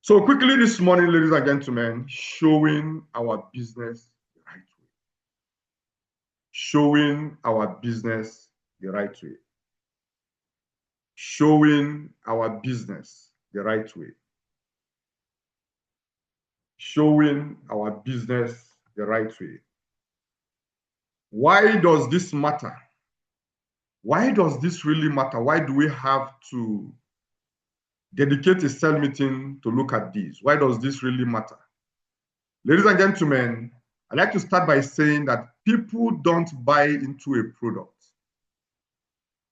So quickly this morning, ladies and gentlemen, showing our business the right way. Showing our business the right way. Showing our business the right way. Showing our business the right way. Why does this matter? Why does this really matter? Why do we have to dedicate a cell meeting to look at this? Why does this really matter? Ladies and gentlemen, I'd like to start by saying that people don't buy into a product.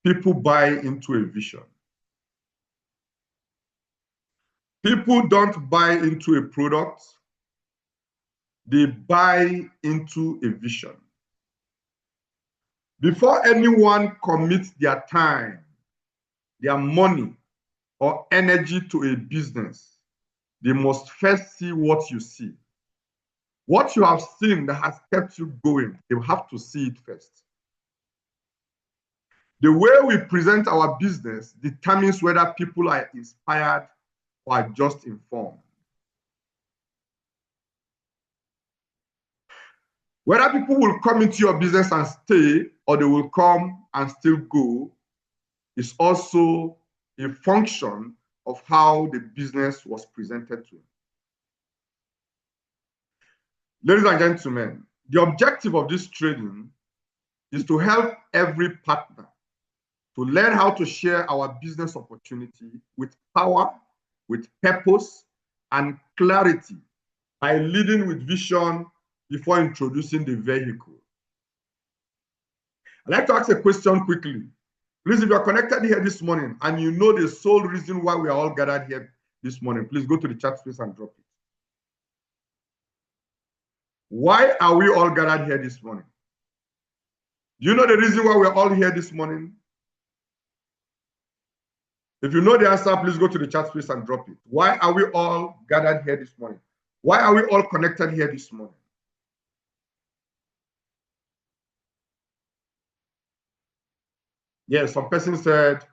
People buy into a vision. People don't buy into a product. They buy into a vision. Before anyone commits their time, their money, or energy to a business, they must first see what you see. What you have seen that has kept you going, they have to see it first. The way we present our business determines whether people are inspired or are just informed. Whether people will come into your business and stay or they will come and still go is also a function of how the business was presented to. Ladies and gentlemen, the objective of this training is to help every partner to learn how to share our business opportunity with power, with purpose, and clarity by leading with vision before introducing the vehicle. I'd like to ask a question quickly. Please, if you're connected here this morning and you know the sole reason why we are all gathered here this morning, please go to the chat space and drop it. Why are we all gathered here this morning? Do you know the reason why we're all here this morning? If you know the answer, please go to the chat space and drop it. Why are we all gathered here this morning? Why are we all connected here this morning? Yes, some person said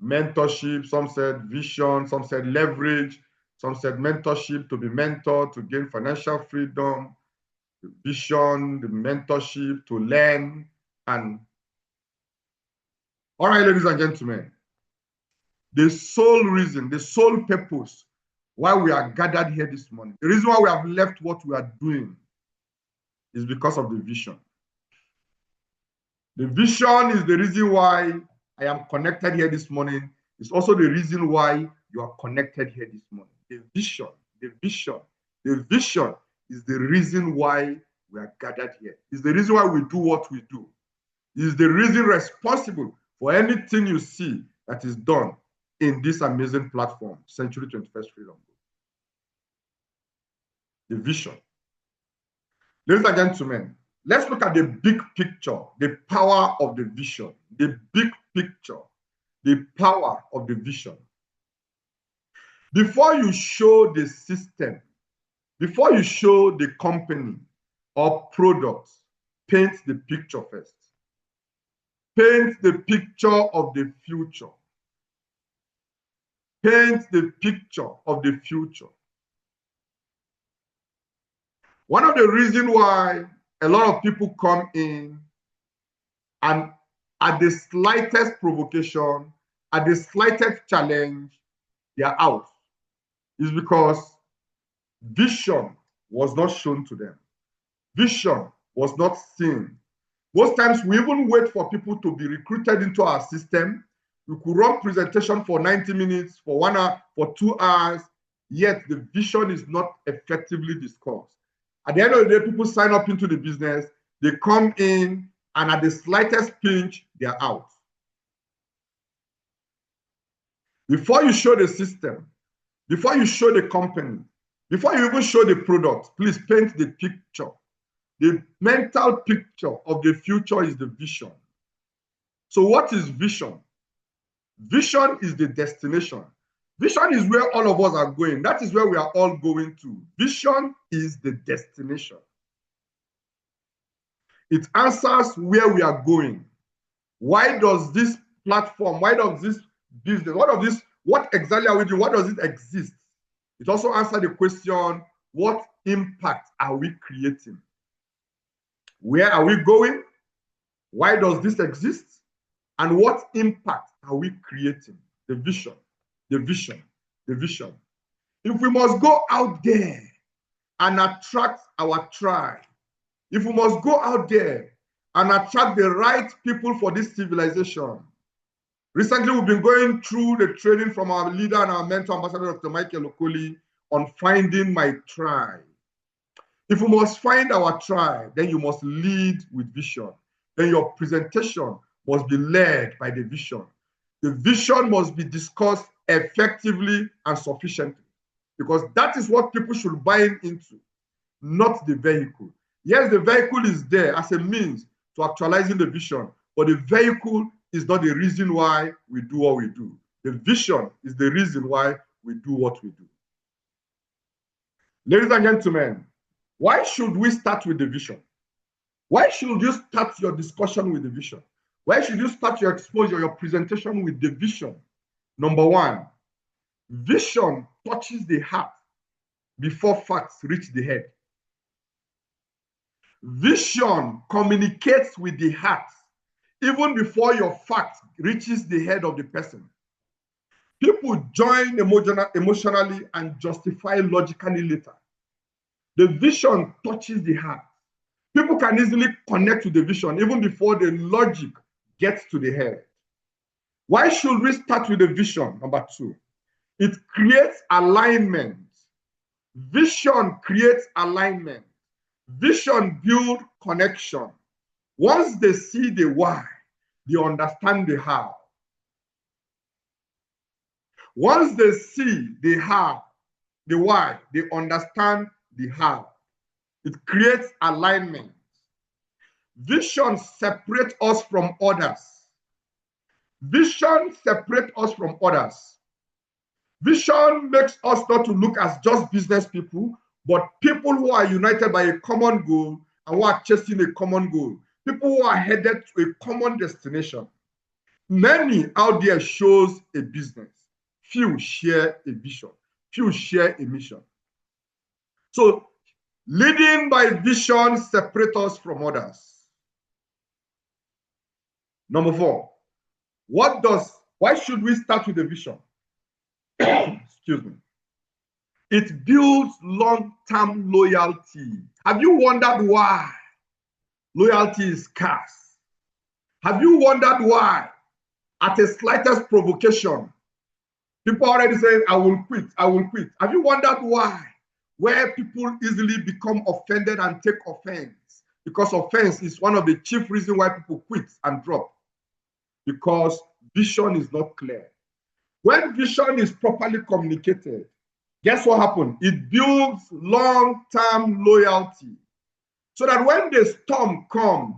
mentorship, some said vision, some said leverage, some said mentorship, to be mentored, to gain financial freedom, the vision, the mentorship, to learn. And all right, ladies and gentlemen, the sole reason, the sole purpose why we are gathered here this morning, the reason why we have left what we are doing is because of the vision. The vision is the reason why I am connected here this morning. It's also the reason why you are connected here this morning. The vision, the vision, the vision is the reason why we are gathered here. It's the reason why we do what we do. It's the reason responsible for anything you see that is done in this amazing platform, Century 21st Freedom. The vision. Ladies and gentlemen, let's look at the big picture, the power of the vision. The big picture, the power of the vision. Before you show the system, before you show the company or product, paint the picture first. Paint the picture of the future. Paint the picture of the future. One of the reasons why a lot of people come in and at the slightest provocation, at the slightest challenge, they are out, is because vision was not shown to them. Vision was not seen. Most times we even wait for people to be recruited into our system. We could run presentation for 90 minutes, for 1 hour, for 2 hours, yet the vision is not effectively discussed. At the end of the day, people sign up into the business, they come in, and at the slightest pinch, they are out. Before you show the system, before you show the company, before you even show the product, please paint the picture. The mental picture of the future is the vision. So what is vision? Vision is the destination. Vision is where all of us are going. That is where we are all going to. Vision is the destination. It answers where we are going. Why does this platform, why does this business, what exactly are we doing? What does it exist? It also answers the question, what impact are we creating? Where are we going? Why does this exist? And what impact are we creating? The vision, the vision, the vision. If we must go out there and attract our tribe, if we must go out there and attract the right people for this civilization. Recently, we've been going through the training from our leader and our mentor, Ambassador Dr. Michael Okoli, on finding my tribe. If we must find our tribe, then you must lead with vision. Then your presentation must be led by the vision. The vision must be discussed effectively and sufficiently, because that is what people should buy into, not the vehicle. Yes, the vehicle is there as a means to actualizing the vision, but the vehicle is not the reason why we do what we do. The vision is the reason why we do what we do. Ladies and gentlemen, why should we start with the vision? Why should you start your discussion with the vision? Why should you start your exposure, your presentation with the vision? Number one, vision touches the heart before facts reach the head. Vision communicates with the heart even before your fact reaches the head of the person. People join emotionally and justify logically later. The vision touches the heart. People can easily connect to the vision even before the logic gets to the head. Why should we start with the vision? Number two, it creates alignment. Vision creates alignment. Vision builds connection. Once they see the why, they understand the how. Once they see the how, the why, they understand the how. It creates alignment. Vision separates us from others. Vision separates us from others. Vision makes us not to look as just business people, but people who are united by a common goal and who are chasing a common goal. People who are headed to a common destination. Many out there shows a business. Few share a vision. Few share a mission. So leading by vision separates us from others. Number four, why should we start with a vision? Excuse me. It builds long-term loyalty. Have you wondered why loyalty is scarce? Have you wondered why at the slightest provocation, people already say, I will quit, I will quit. Have you wondered why? Where people easily become offended and take offense, because offense is one of the chief reasons why people quit and drop, because vision is not clear. When vision is properly communicated, guess what happens? It builds long-term loyalty, so that when the storm comes,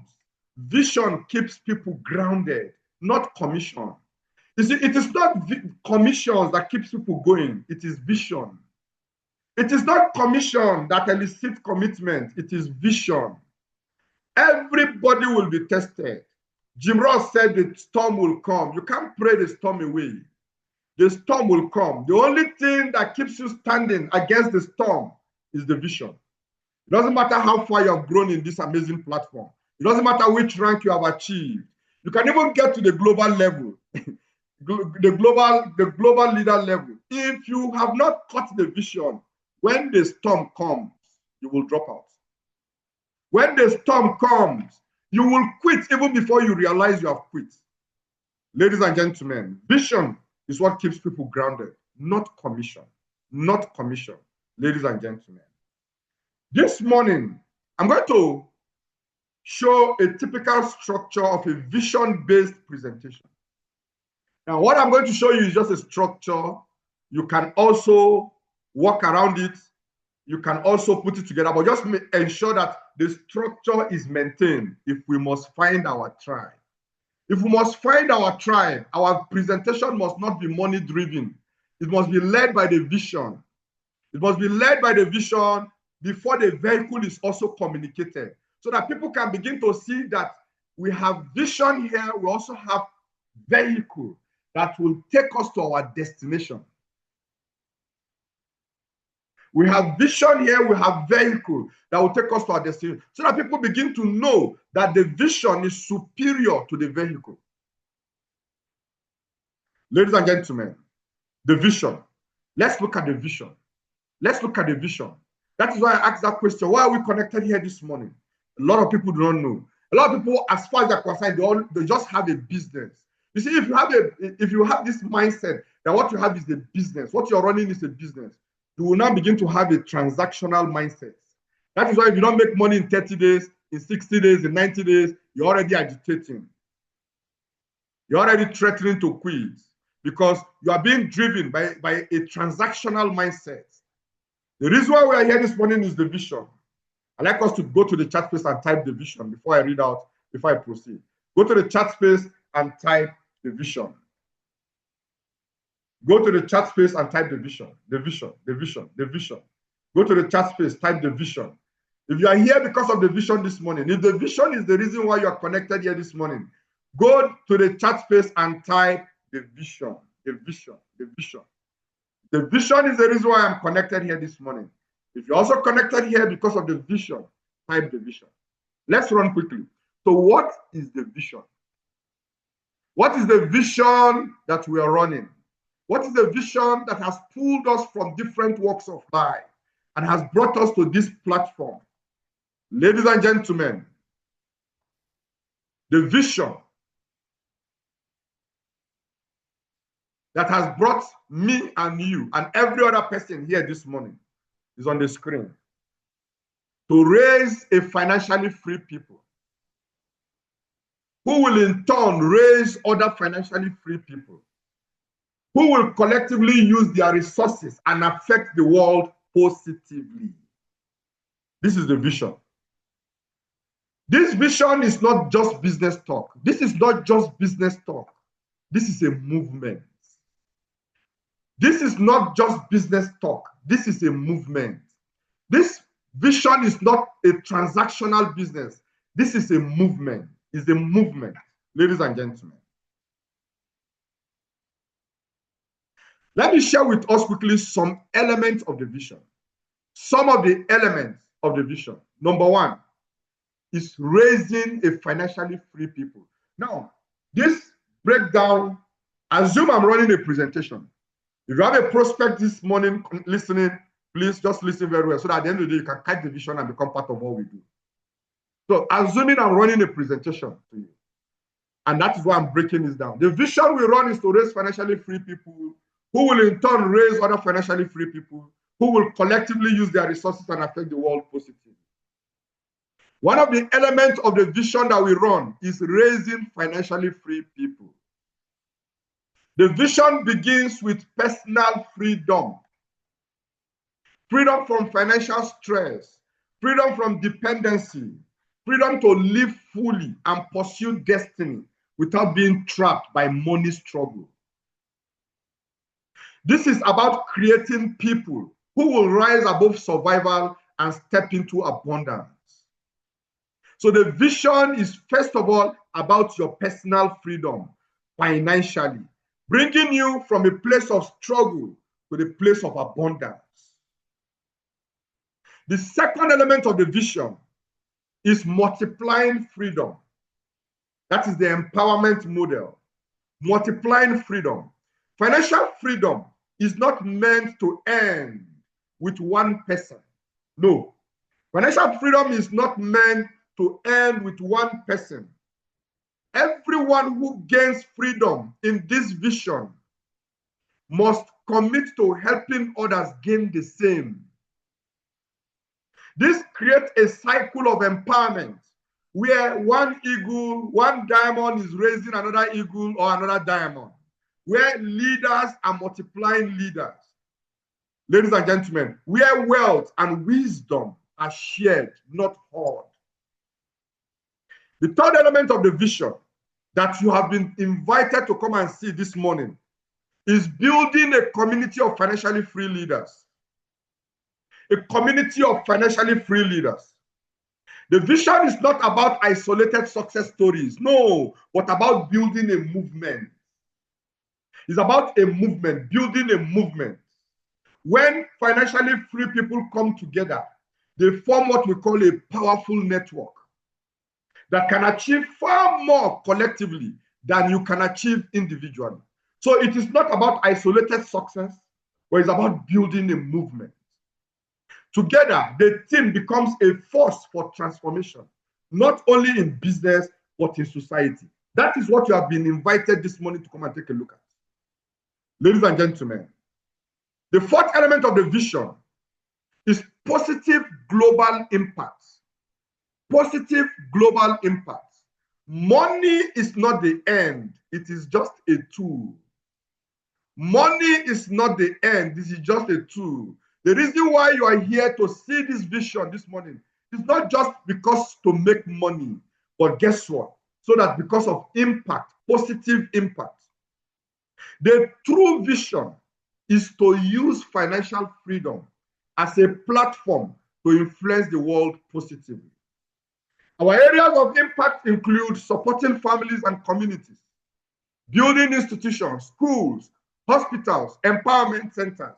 vision keeps people grounded, not commission. You see, it is not commissions that keeps people going, it is vision. It is not commission that elicits commitment, it is vision. Everybody will be tested. Jim Ross said the storm will come. You can't pray the storm away. The storm will come. The only thing that keeps you standing against the storm is the vision. It doesn't matter how far you have grown in this amazing platform. It doesn't matter which rank you have achieved. You can even get to the global level, the global leader level. If you have not caught the vision, when the storm comes, you will drop out. When the storm comes, you will quit even before you realize you have quit. Ladies and gentlemen, vision is what keeps people grounded, not commission. Not commission, ladies and gentlemen. This morning, I'm going to show a typical structure of a vision-based presentation. Now, what I'm going to show you is just a structure. You can also work around it. You can also put it together, but just ensure that the structure is maintained if we must find our tribe. If we must find our tribe, our presentation must not be money-driven. It must be led by the vision. It must be led by the vision before the vehicle is also communicated, so that people can begin to see that we have vision here, we also have vehicle that will take us to our destination. We have vision here, we have vehicle that will take us to our destination. So that people begin to know that the vision is superior to the vehicle. Ladies and gentlemen, the vision. Let's look at the vision. Let's look at the vision. That is why I asked that question. Why are we connected here this morning? A lot of people do not know. A lot of people, as far as they're concerned, they just have a business. You see, if you have this mindset that what you have is a business, what you're running is a business, you will now begin to have a transactional mindset. That is why if you don't make money in 30 days, in 60 days, in 90 days, you're already agitating. You're already threatening to quit because you are being driven by a transactional mindset. The reason why we are here this morning is the vision. I'd like us to go to the chat space and type the vision before I read out, before I proceed. Go to the chat space and type the vision. Go to the chat space and type the vision, the vision, the vision, the vision. Go to the chat space, type the vision. If you are here because of the vision this morning, if the vision is the reason why you are connected here this morning, go to the chat space and type the vision, the vision, the vision. The vision is the reason why I'm connected here this morning. If you're also connected here because of the vision, type the vision. Let's run quickly. So what is the vision? What is the vision that we are running? What is the vision that has pulled us from different walks of life and has brought us to this platform? Ladies and gentlemen, the vision that has brought me and you and every other person here this morning is on the screen. To raise a financially free people who will in turn raise other financially free people who will collectively use their resources and affect the world positively. This is the vision. This vision is not just business talk. This is not just business talk. This is a movement. This is not just business talk. This is a movement. This vision is not a transactional business. This is a movement. It's a movement, ladies and gentlemen. Let me share with us quickly some elements of the vision. Some of the elements of the vision. Number one is raising a financially free people. Now, this breakdown, assume I'm running a presentation. If you have a prospect this morning listening, please just listen very well so that at the end of the day, you can catch the vision and become part of what we do. So, assuming I'm running a presentation to you, and that is why I'm breaking this down. The vision we run is to raise financially free people who will in turn raise other financially free people who will collectively use their resources and affect the world positively. One of the elements of the vision that we run is raising financially free people. The vision begins with personal freedom. Freedom from financial stress, freedom from dependency, freedom to live fully and pursue destiny without being trapped by money struggle. This is about creating people who will rise above survival and step into abundance. So the vision is first of all about your personal freedom financially, bringing you from a place of struggle to the place of abundance. The second element of the vision is multiplying freedom. That is the empowerment model. Multiplying freedom. Financial freedom is not meant to end with one person. No. Financial freedom is not meant to end with one person. Everyone who gains freedom in this vision must commit to helping others gain the same. This creates a cycle of empowerment where one eagle, one diamond is raising another eagle or another diamond, where leaders are multiplying leaders. Ladies and gentlemen, where wealth and wisdom are shared, not hoarded. The third element of the vision that you have been invited to come and see this morning is building a community of financially free leaders. A community of financially free leaders. The vision is not about isolated success stories, no, but about building a movement. It's about a movement, building a movement. When financially free people come together, they form what we call a powerful network that can achieve far more collectively than you can achieve individually. So it is not about isolated success, but it's about building a movement. Together, the team becomes a force for transformation, not only in business, but in society. That is what you have been invited this morning to come and take a look at. Ladies and gentlemen, the fourth element of the vision is positive global impact. Positive global impact. Money is not the end, it is just a tool. Money is not the end, this is just a tool. The reason why you are here to see this vision this morning is not just because to make money, but guess what? So that because of impact, positive impact. The true vision is to use financial freedom as a platform to influence the world positively. Our areas of impact include supporting families and communities, building institutions, schools, hospitals, empowerment centers.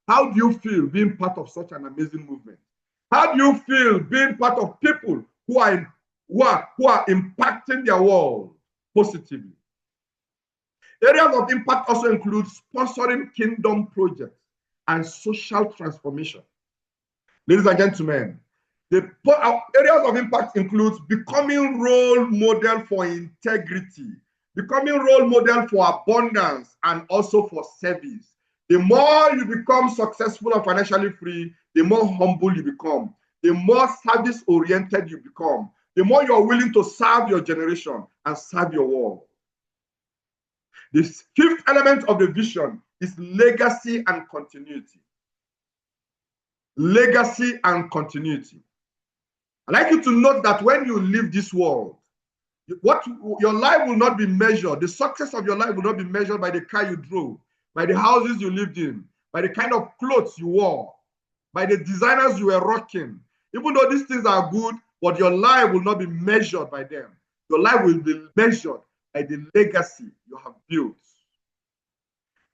How do you feel being part of such an amazing movement? How do you feel being part of people who are impacting their world positively? Areas of impact also include sponsoring kingdom projects and social transformation. Ladies and gentlemen, the areas of impact include becoming role model for integrity, becoming role model for abundance, and also for service. The more you become successful and financially free, the more humble you become, the more service-oriented you become, the more you are willing to serve your generation and serve your world. The fifth element of the vision is legacy and continuity. Legacy and continuity. I'd like you to note that when you leave this world, your life will not be measured. The success of your life will not be measured by the car you drove, by the houses you lived in, by the kind of clothes you wore, by the designers you were rocking. Even though these things are good, but your life will not be measured by them. Your life will be measured by the legacy you have built.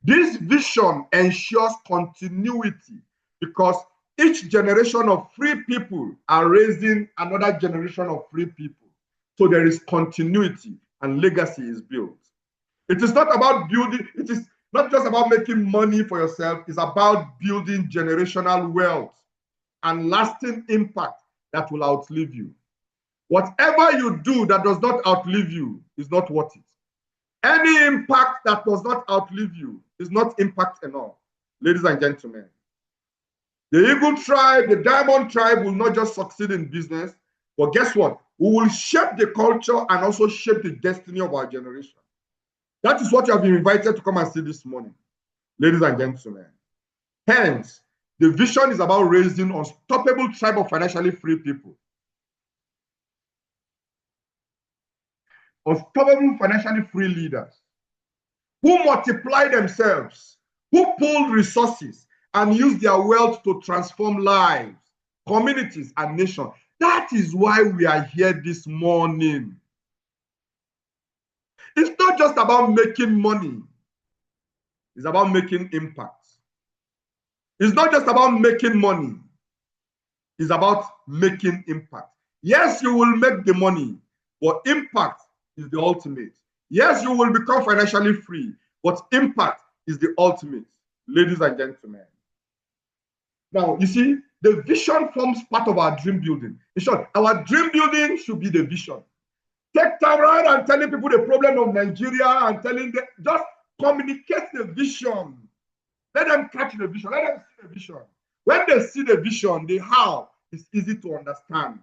This vision ensures continuity because each generation of free people are raising another generation of free people. So there is continuity and legacy is built. It is not about building, it is not just about making money for yourself, it's about building generational wealth and lasting impact that will outlive you. Whatever you do that does not outlive you is not worth it. Any impact that does not outlive you is not impact enough. Ladies and gentlemen, the Eagle tribe, the Diamond tribe will not just succeed in business, but guess what? We will shape the culture and also shape the destiny of our generation. That is what you have been invited to come and see this morning, ladies and gentlemen. Hence, the vision is about raising an unstoppable tribe of financially free people. Unstoppable financially free leaders who multiply themselves, who pool resources and use their wealth to transform lives, communities, and nations. That is why we are here this morning. It's not just about making money. It's about making impact. It's not just about making money. It's about making impact. Yes, you will make the money, but impact is the ultimate. Yes, you will become financially free, but impact is the ultimate, ladies and gentlemen. Now, you see, the vision forms part of our dream building. In short, our dream building should be the vision. Take time around and telling people the problem of Nigeria and telling them, just communicate the vision. Let them catch the vision. Let them see the vision. When they see the vision, the how is easy to understand.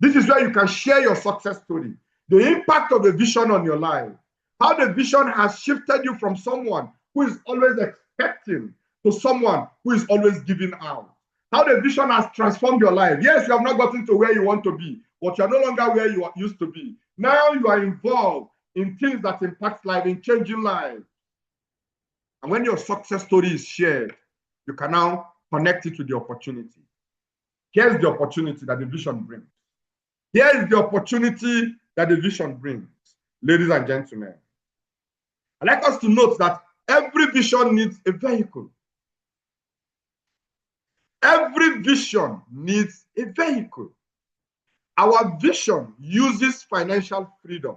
This is where you can share your success story, the impact of the vision on your life, how the vision has shifted you from someone who is always expecting to someone who is always giving out, how the vision has transformed your life. Yes, you have not gotten to where you want to be, but you are no longer where you used to be. Now you are involved in things that impact life, in changing lives. And when your success story is shared, you can now connect it to the opportunity. Here's the opportunity that the vision brings. Here is the opportunity that the vision brings, ladies and gentlemen. I'd like us to note that every every vision needs a vehicle. Every vision needs a vehicle. Our vision uses financial freedom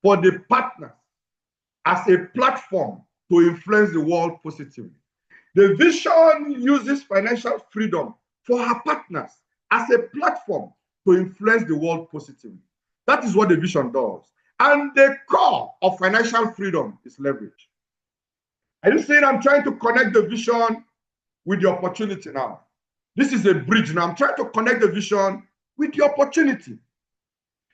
for the partners as a platform to influence the world positively. The vision uses financial freedom for her partners as a platform to influence the world positively. That is what the vision does. And the core of financial freedom is leverage. Are you saying I'm trying to connect the vision with the opportunity now? This is a bridge now. I'm trying to connect the vision with the opportunity.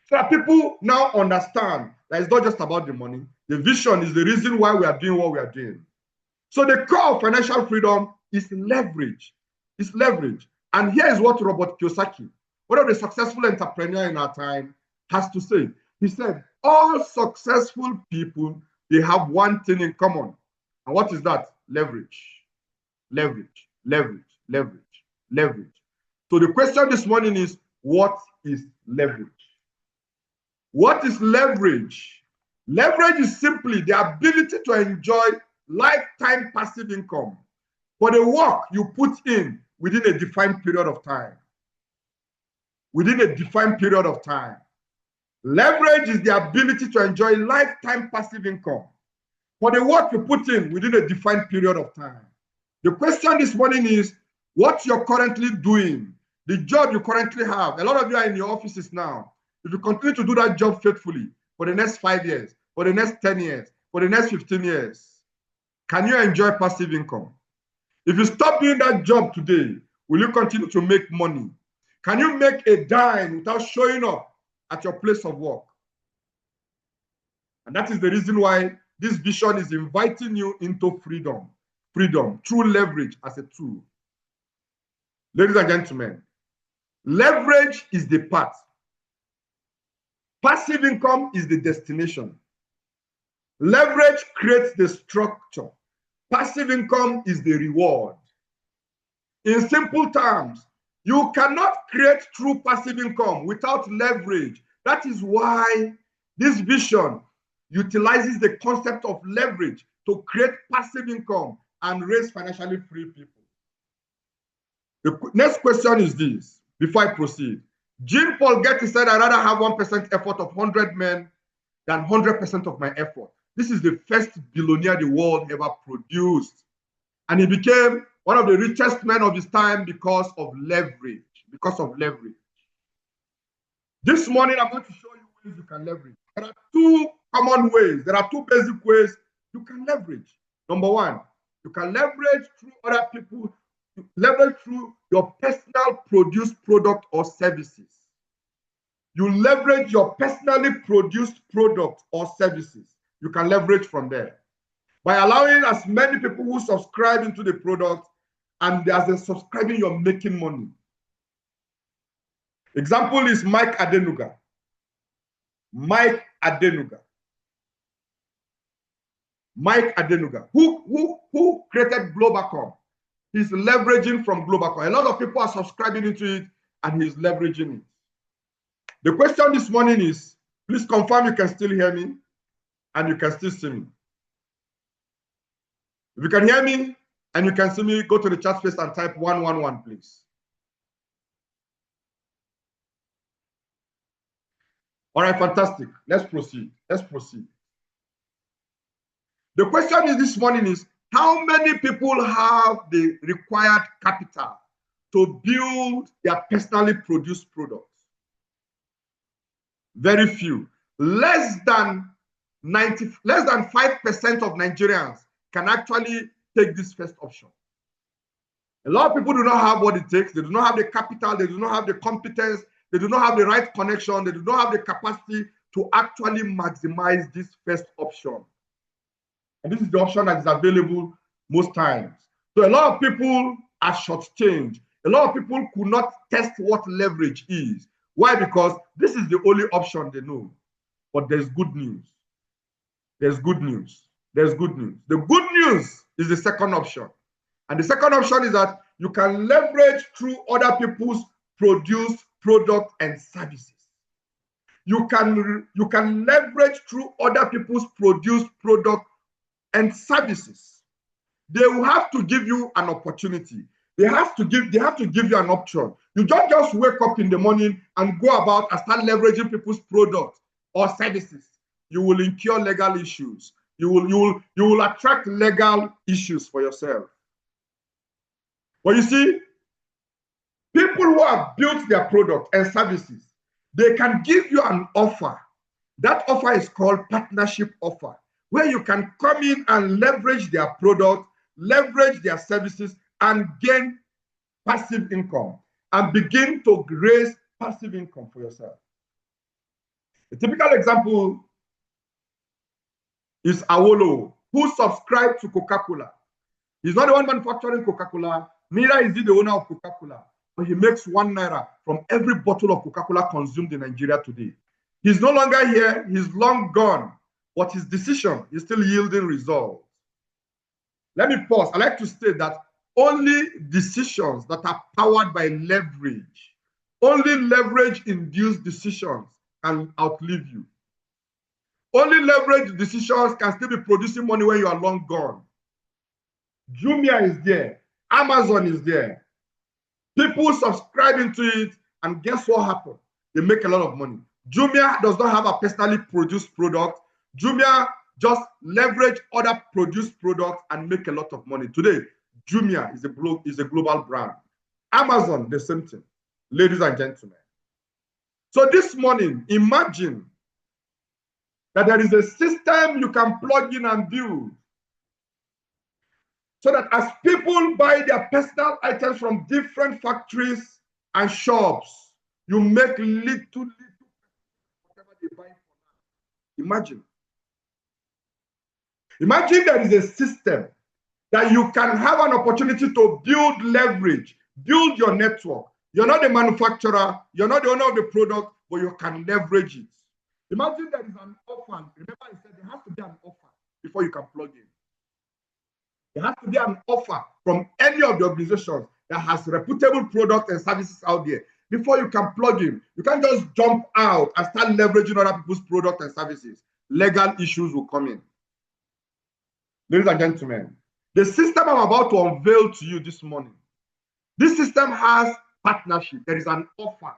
So that people now understand that it's not just about the money. The vision is the reason why we are doing what we are doing. So the core of financial freedom is leverage. It's leverage. And here is what Robert Kiyosaki, one of the successful entrepreneurs in our time, has to say. He said, all successful people, they have one thing in common. And what is that? Leverage. Leverage, leverage, leverage, leverage. So the question this morning is, what is leverage? What is leverage? Leverage is simply the ability to enjoy lifetime passive income for the work you put in within a defined period of time. Within a defined period of time. Leverage is the ability to enjoy lifetime passive income for the work you put in within a defined period of time. The question this morning is what you're currently doing, the job you currently have. A lot of you are in your offices now. If you continue to do that job faithfully for the next 5 years, for the next 10 years, for the next 15 years, can you enjoy passive income? If you stop doing that job today, will you continue to make money? Can you make a dime without showing up at your place of work? And that is the reason why this vision is inviting you into freedom. Freedom, through leverage as a tool. Ladies and gentlemen, leverage is the path. Passive income is the destination. Leverage creates the structure. Passive income is the reward. In simple terms, you cannot create true passive income without leverage. That is why this vision utilizes the concept of leverage to create passive income and raise financially free people. The next question is this, before I proceed. Jean-Paul Getty said, I'd rather have 1% effort of 100 men than 100% of my effort. This is the first billionaire the world ever produced. And he became one of the richest men of his time because of leverage. Because of leverage. This morning, I'm going to show you ways you can leverage. There are two common ways. There are two basic ways you can leverage. Number one, you can leverage through other people, leverage through your personal produced product or services. You leverage your personally produced product or services. You can leverage from there by allowing as many people who subscribe into the product, and as they're subscribing, you're making money. Example is Mike Adenuga. Mike Adenuga. Mike Adenuga, who created Globacom. He's leveraging from Globacom. A lot of people are subscribing into it, and he's leveraging it. The question this morning is, please confirm you can still hear me and you can still see me. If you can hear me and you can see me, go to the chat space and type 111, please. All right, fantastic. Let's proceed. Let's proceed. The question is this morning is, how many people have the required capital to build their personally produced products? Very few. Less than 5% of Nigerians can actually take this first option. A lot of people do not have what it takes. They do not have the capital. They do not have the competence. They do not have the right connection. They do not have the capacity to actually maximize this first option. And this is the option that is available most times. So a lot of people are shortchanged. A lot of people could not test what leverage is. Why? Because this is the only option they know. But there's good news. There's good news. There's good news. The good news is the second option. And the second option is that you can leverage through other people's produced product and services. You can leverage through other people's produced product and services. They will have to give you an opportunity. They have to give you an option. You don't just wake up in the morning and go about and start leveraging people's products or services. You will incur legal issues. You will attract legal issues for yourself. But you see, people who have built their product and services, they can give you an offer. That offer is called partnership offer, where you can come in and leverage their product, leverage their services, and gain passive income and begin to raise passive income for yourself. A typical example is Awolo, who subscribed to Coca-Cola. He's not the one manufacturing Coca-Cola, neither is he the owner of Coca-Cola, but he makes ₦1 from every bottle of Coca-Cola consumed in Nigeria today. He's no longer here, he's long gone, but his decision is still yielding results. Let me pause. I like to state that only decisions that are powered by leverage, only leverage-induced decisions can outlive you. Only leverage decisions can still be producing money when you are long gone. Jumia is there. Amazon is there. People subscribing to it, and guess what happened? They make a lot of money. Jumia does not have a personally produced product. Jumia just leverage other produced products and make a lot of money. Today, Jumia is a global brand. Amazon, the same thing, ladies and gentlemen. So this morning, imagine that there is a system you can plug in and build, so that as people buy their personal items from different factories and shops, you make little whatever they buy for now. Imagine there is a system that you can have an opportunity to build leverage, build your network. You're not the manufacturer, you're not the owner of the product, but you can leverage it. Imagine there is an offer. Remember, I said there has to be an offer before you can plug in. There has to be an offer from any of the organizations that has reputable products and services out there before you can plug in. You can't just jump out and start leveraging other people's products and services. Legal issues will come in. Ladies and gentlemen, the system I'm about to unveil to you this morning, this system has partnership. There is an offer.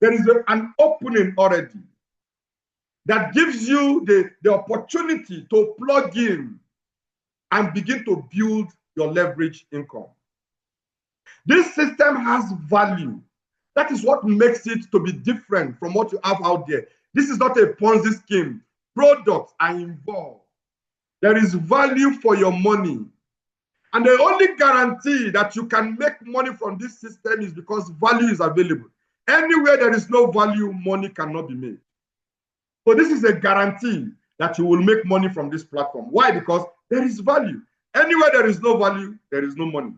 There is an opening already that gives you the opportunity to plug in and begin to build your leverage income. This system has value. That is what makes it to be different from what you have out there. This is not a Ponzi scheme. Products are involved. There is value for your money. And the only guarantee that you can make money from this system is because value is available. Anywhere there is no value, money cannot be made. So this is a guarantee that you will make money from this platform. Why? Because there is value. Anywhere there is no value, there is no money.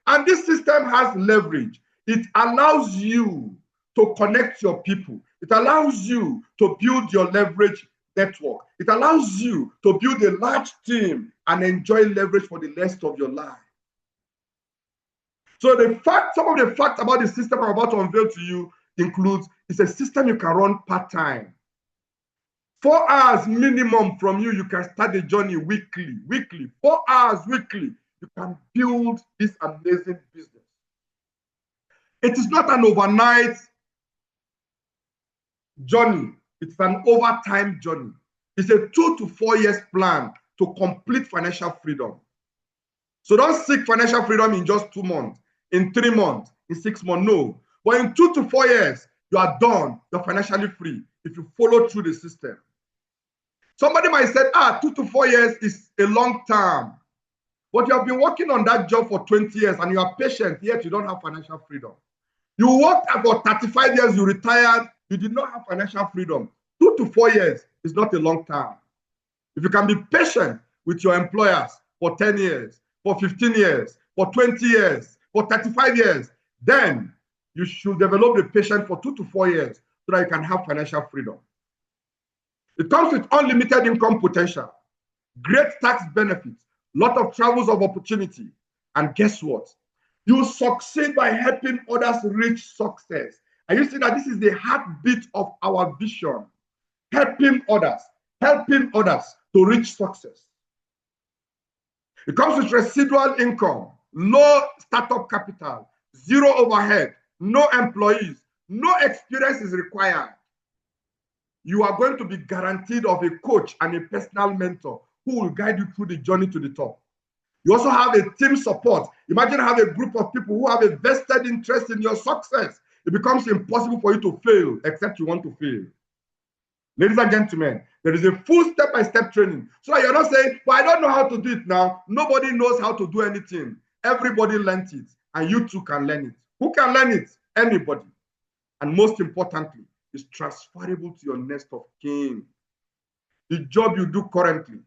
And this system has leverage. It allows you to connect your people. It allows you to build your leverage network. It allows you to build a large team and enjoy leverage for the rest of your life. So some of the facts about the system I'm about to unveil to you includes, it's a system you can run part-time. 4 hours minimum from you, you can start the journey weekly. 4 hours weekly, you can build this amazing business. It is not an overnight journey. It's an overtime journey. It's a 2 to 4 years plan to complete financial freedom. So don't seek financial freedom in just 2 months, in 3 months, in 6 months, no. But in 2 to 4 years, you are done, you're financially free if you follow through the system. Somebody might say, 2 to 4 years is a long time. But you have been working on that job for 20 years and you are patient, yet you don't have financial freedom. You worked for 35 years, you retired, you did not have financial freedom. 2 to 4 years is not a long time. If you can be patient with your employers for 10 years, for 15 years, for 20 years, for 35 years, then you should develop the patience for 2 to 4 years so that you can have financial freedom. It comes with unlimited income potential, great tax benefits, lot of travels of opportunity. And guess what? You succeed by helping others reach success. And you see that this is the heartbeat of our vision. Helping others to reach success. It comes with residual income, low startup capital, zero overhead, no employees, no experience is required. You are going to be guaranteed of a coach and a personal mentor who will guide you through the journey to the top. You also have a team support. Imagine having a group of people who have a vested interest in your success. It becomes impossible for you to fail except you want to fail. Ladies and gentlemen, there is a full step-by-step training. So you're not saying, well, I don't know how to do it now. Nobody knows how to do anything. Everybody learns it, and you too can learn it. Who can learn it? Anybody. And most importantly, it's transferable to your nest of kin. The job you do currently,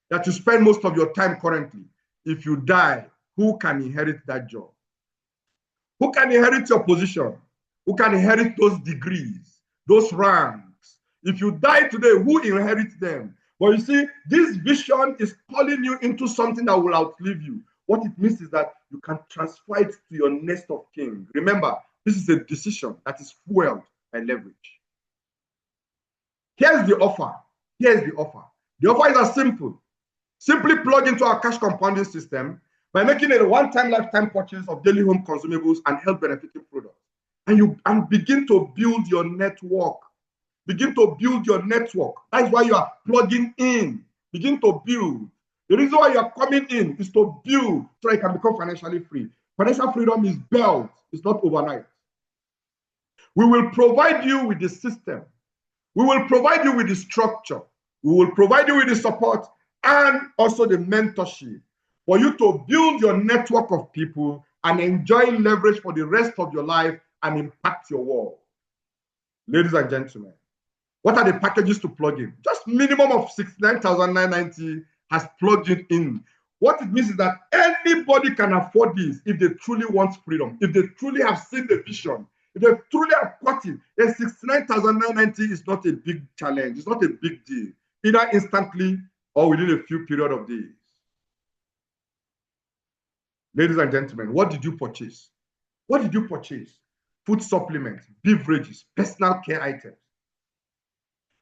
that you spend most of your time currently, if you die, who can inherit that job? Who can inherit your position? Who can inherit those degrees, those ranks? If you die today, who inherits them? But you see, this vision is calling you into something that will outlive you. What it means is that you can transfer it to your nest of kin. Remember, this is a decision that is fueled by leverage. Here's the offer. Here's the offer. The offer is as simple. Simply plug into our cash compounding system by making a one-time lifetime purchase of daily home consumables and health benefiting products. And begin to build your network. Begin to build your network. That's why you are plugging in. Begin to build. The reason why you are coming in is to build so you can become financially free. Financial freedom is built. It's not overnight. We will provide you with the system. We will provide you with the structure. We will provide you with the support and also the mentorship for you to build your network of people and enjoy leverage for the rest of your life and impact your world. Ladies and gentlemen, what are the packages to plug in? Just minimum of 69,990 has plugged it in. What it means is that anybody can afford this if they truly want freedom, if they truly have seen the vision, if they truly have caught it. Then 69,990 is not a big challenge. It's not a big deal, either instantly or within a few period of days. Ladies and gentlemen, what did you purchase? What did you purchase? Food supplements, beverages, personal care items.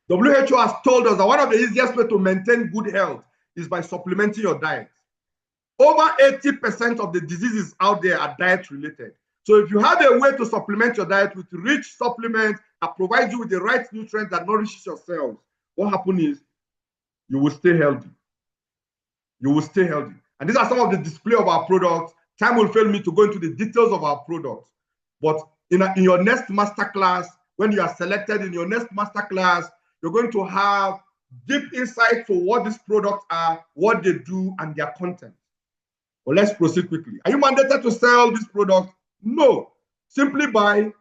WHO has told us that one of the easiest ways to maintain good health is by supplementing your diet. Over 80% of the diseases out there are diet related. So if you have a way to supplement your diet with rich supplements that provides you with the right nutrients that nourishes your cells, what happens is you will stay healthy. You will stay healthy. And these are some of the display of our products. Time will fail me to go into the details of our products. But in your next masterclass, when you are selected in your next masterclass, you're going to have deep insight to what these products are, what they do, and their content. But let's proceed quickly. Are you mandated to sell these products? No. Simply buy,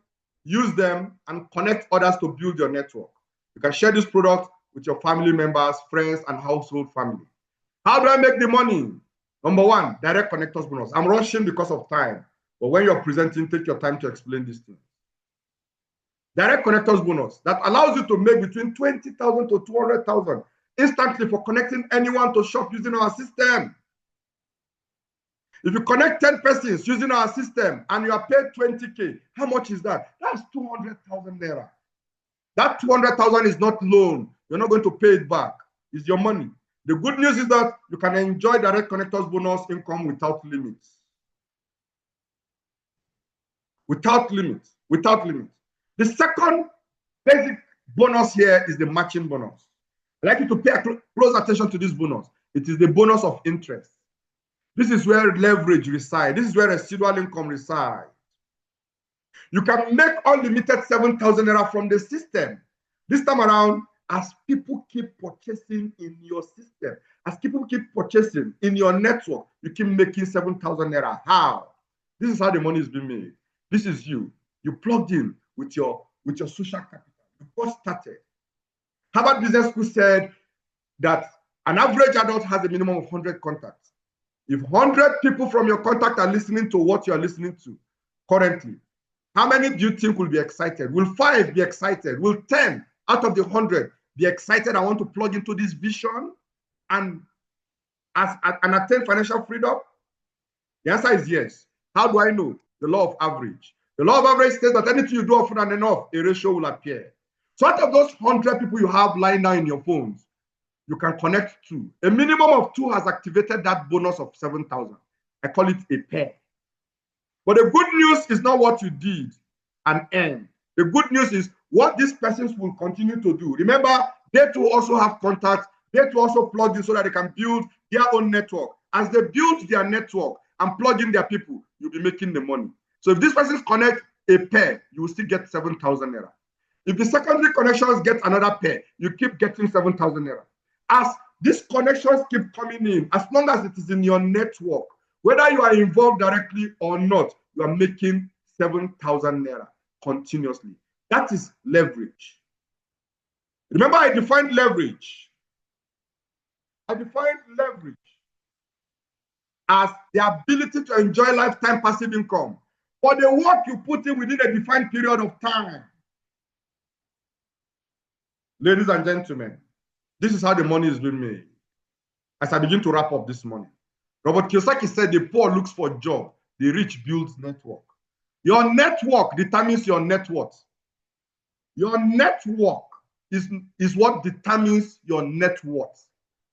use them, and connect others to build your network. You can share this product with your family members, friends, and household family. How do I make the money? Number one, direct connectors bonus. I'm rushing because of time, but when you're presenting, take your time to explain this thing. Direct connectors bonus that allows you to make between 20,000 to 200,000 instantly for connecting anyone to shop using our system. If you connect 10 persons using our system and you are paid 20K, how much is that? That's 200,000 naira. That 200,000 is not loan. You're not going to pay it back. It's your money. The good news is that you can enjoy direct connectors bonus income without limits. Without limits. Without limits. The second basic bonus here is the matching bonus. I'd like you to pay close attention to this bonus. It is the bonus of interest. This is where leverage resides. This is where residual income resides. You can make unlimited 7,000 naira from the system. This time around, as people keep purchasing in your system, as people keep purchasing in your network, you keep making 7,000 naira. How? This is how the money is being made. This is you. You plugged in with your social capital. You got started. Harvard Business School said that an average adult has a minimum of 100 contacts. If 100 people from your contact are listening to what you are listening to currently, how many do you think will be excited? Will 5 be excited? Will 10 out of the 100 be excited? I want to plug into this vision and attain financial freedom? The answer is yes. How do I know? The law of average. The law of average says that anything you do often and enough, a ratio will appear. So out of those 100 people you have lying down in your phones, you can connect two. A minimum of two has activated that bonus of 7,000. I call it a pair. But the good news is not what you did and earn. The good news is what these persons will continue to do. Remember, they too also have contacts. They too also plug in so that they can build their own network. As they build their network and plug in their people, you'll be making the money. So if these persons connect a pair, you will still get 7,000 naira. If the secondary connections get another pair, you keep getting 7,000 naira. As these connections keep coming in, as long as it is in your network, whether you are involved directly or not, you are making 7,000 naira continuously. That is leverage. Remember, I defined leverage. I defined leverage as the ability to enjoy lifetime passive income for the work you put in within a defined period of time. Ladies and gentlemen, this is how the money is being made. As I begin to wrap up this morning, Robert Kiyosaki said the poor looks for a job, the rich builds network. Your network determines your net worth. Your network is what determines your net worth.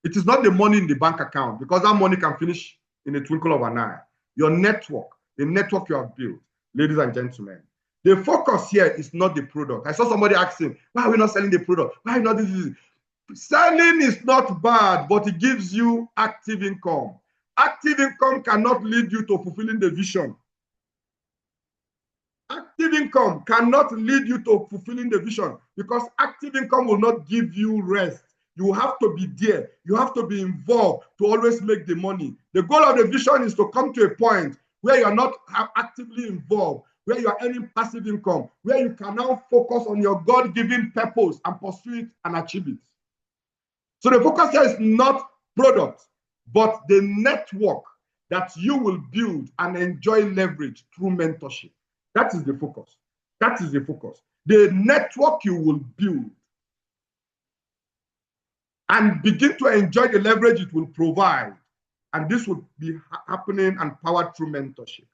It is not the money in the bank account, because that money can finish in a twinkle of an eye. Your network, the network you have built, ladies and gentlemen. The focus here is not the product. I saw somebody asking, why are we not selling the product? Why not this? Selling is not bad, but it gives you active income. Active income cannot lead you to fulfilling the vision. Active income cannot lead you to fulfilling the vision, because active income will not give you rest. You have to be there. You have to be involved to always make the money. The goal of the vision is to come to a point where you are not actively involved, where you are earning passive income, where you can now focus on your God-given purpose and pursue it and achieve it. So the focus here is not product, but the network that you will build and enjoy leverage through mentorship. That is the focus. That is the focus. The network you will build and begin to enjoy the leverage it will provide. And this will be happening and powered through mentorship.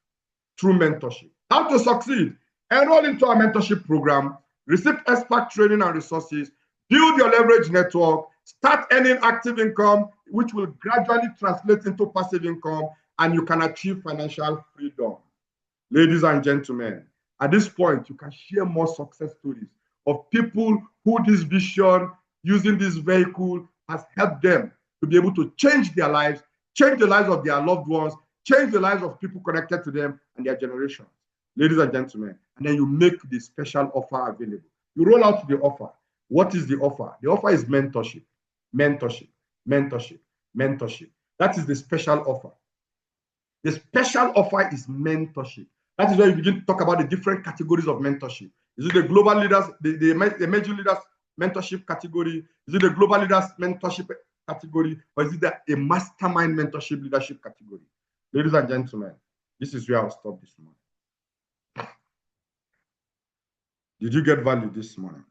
Through mentorship. How to succeed? Enroll into our mentorship program, receive expert training and resources, build your leverage network, start earning active income, which will gradually translate into passive income, and you can achieve financial freedom. Ladies and gentlemen, at this point, you can share more success stories of people who this vision, using this vehicle, has helped them to be able to change their lives, change the lives of their loved ones, change the lives of people connected to them and their generations. Ladies and gentlemen, and then you make the special offer available. You roll out the offer. What is the offer? The offer is mentorship, mentorship, mentorship, mentorship. That is the special offer. The special offer is mentorship. That is where you begin to talk about the different categories of mentorship. Is it the global leaders, the emerging leaders mentorship category? Is it the global leaders mentorship category? Or is it a mastermind mentorship leadership category? Ladies and gentlemen, this is where I'll stop this morning. Did you get value this morning?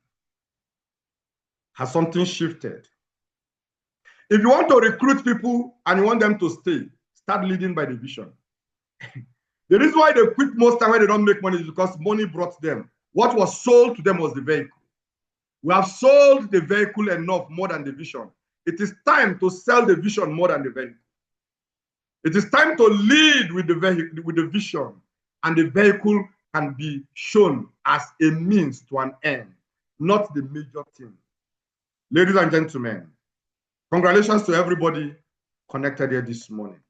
Has something shifted? If you want to recruit people and you want them to stay, start leading by the vision. The reason why they quit most time when they don't make money is because money brought them. What was sold to them was the vehicle. We have sold the vehicle enough more than the vision. It is time to sell the vision more than the vehicle. It is time to lead with the vision, and the vehicle can be shown as a means to an end, not the major thing. Ladies and gentlemen, congratulations to everybody connected here this morning.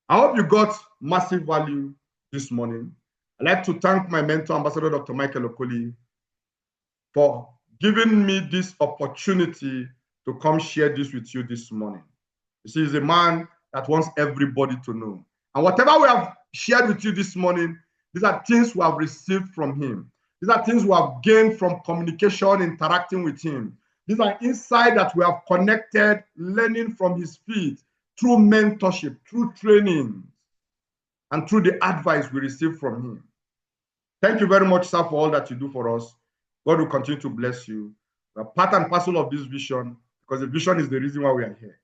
I hope you got massive value this morning. I'd like to thank my mentor, Ambassador Dr. Michael Okoli, for giving me this opportunity to come share this with you this morning. You see, he's a man that wants everybody to know. And whatever we have shared with you this morning, these are things we have received from him. These are things we have gained from communication, interacting with him. These are insights that we have connected, learning from his feet, through mentorship, through training, and through the advice we receive from him. Thank you very much, sir, for all that you do for us. God will continue to bless you. We are part and parcel of this vision, because the vision is the reason why we are here.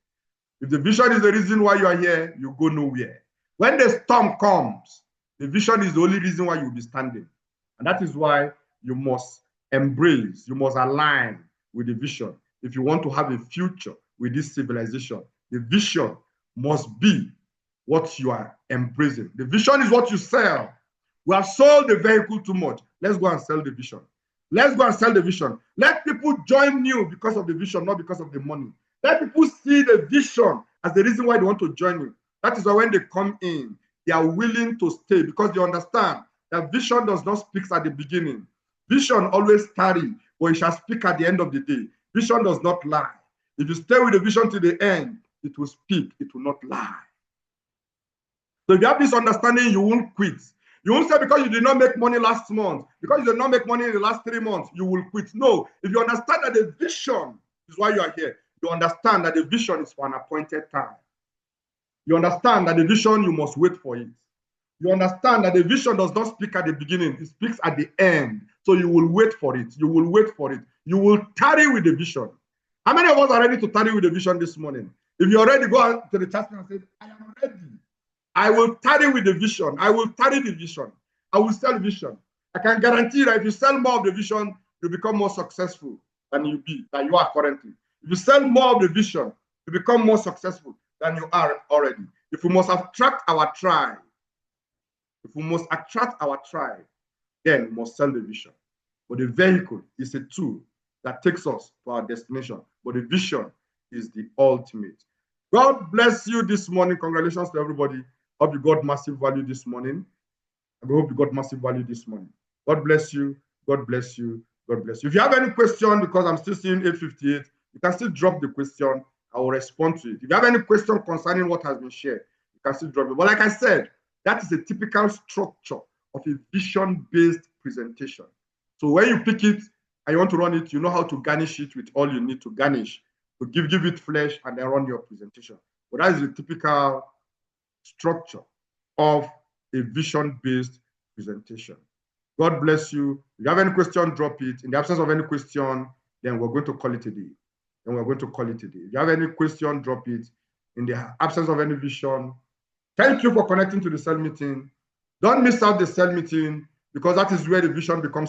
If the vision is the reason why you are here, you go nowhere. When the storm comes, the vision is the only reason why you'll be standing. And that is why you must embrace, you must align with the vision if you want to have a future with this civilization. The vision must be what you are embracing. The vision is what you sell. We have sold the vehicle too much. Let's go and sell the vision. Let's go and sell the vision. Let people join you because of the vision, not because of the money. Let people see the vision as the reason why they want to join you. That is why when they come in, they are willing to stay because they understand that vision does not speak at the beginning. Vision always tarry, but it shall speak at the end of the day. Vision does not lie. If you stay with the vision to the end, it will speak, it will not lie. So if you have this understanding, you won't quit. You won't say because you did not make money last month, because you did not make money in the last 3 months, you will quit. No, if you understand that the vision is why you are here, you understand that the vision is for an appointed time. You understand that the vision, you must wait for it. You understand that the vision does not speak at the beginning, it speaks at the end. So you will wait for it. You will wait for it. You will tarry with the vision. How many of us are ready to tarry with the vision this morning? If you're ready, go out to the church and say, I am ready. I will tarry with the vision. I will tarry the vision. I will sell vision. I can guarantee that if you sell more of the vision, you become more successful than you are currently. If you sell more of the vision, you become more successful than you are already. If we must attract our tribe, then we must sell the vision. But the vehicle is a tool that takes us to our destination. But the vision is the ultimate. God bless you this morning. Congratulations to everybody. Hope you got massive value this morning. I hope you got massive value this morning. God bless you. God bless you. God bless you. If you have any question, because I'm still seeing 8:58, you can still drop the question. I will respond to it. If you have any question concerning what has been shared, you can still drop it. But like I said, that is a typical structure of a vision-based presentation. So when you pick it and you want to run it, you know how to garnish it with all you need to garnish, to give it flesh and then run your presentation. But that is the typical structure of a vision-based presentation. God bless you. If you have any question, drop it. In the absence of any question, then we're going to call it a day. If you have any question, drop it. In the absence of any vision, thank you for connecting to the cell meeting. Don't miss out the cell meeting because that is where the vision becomes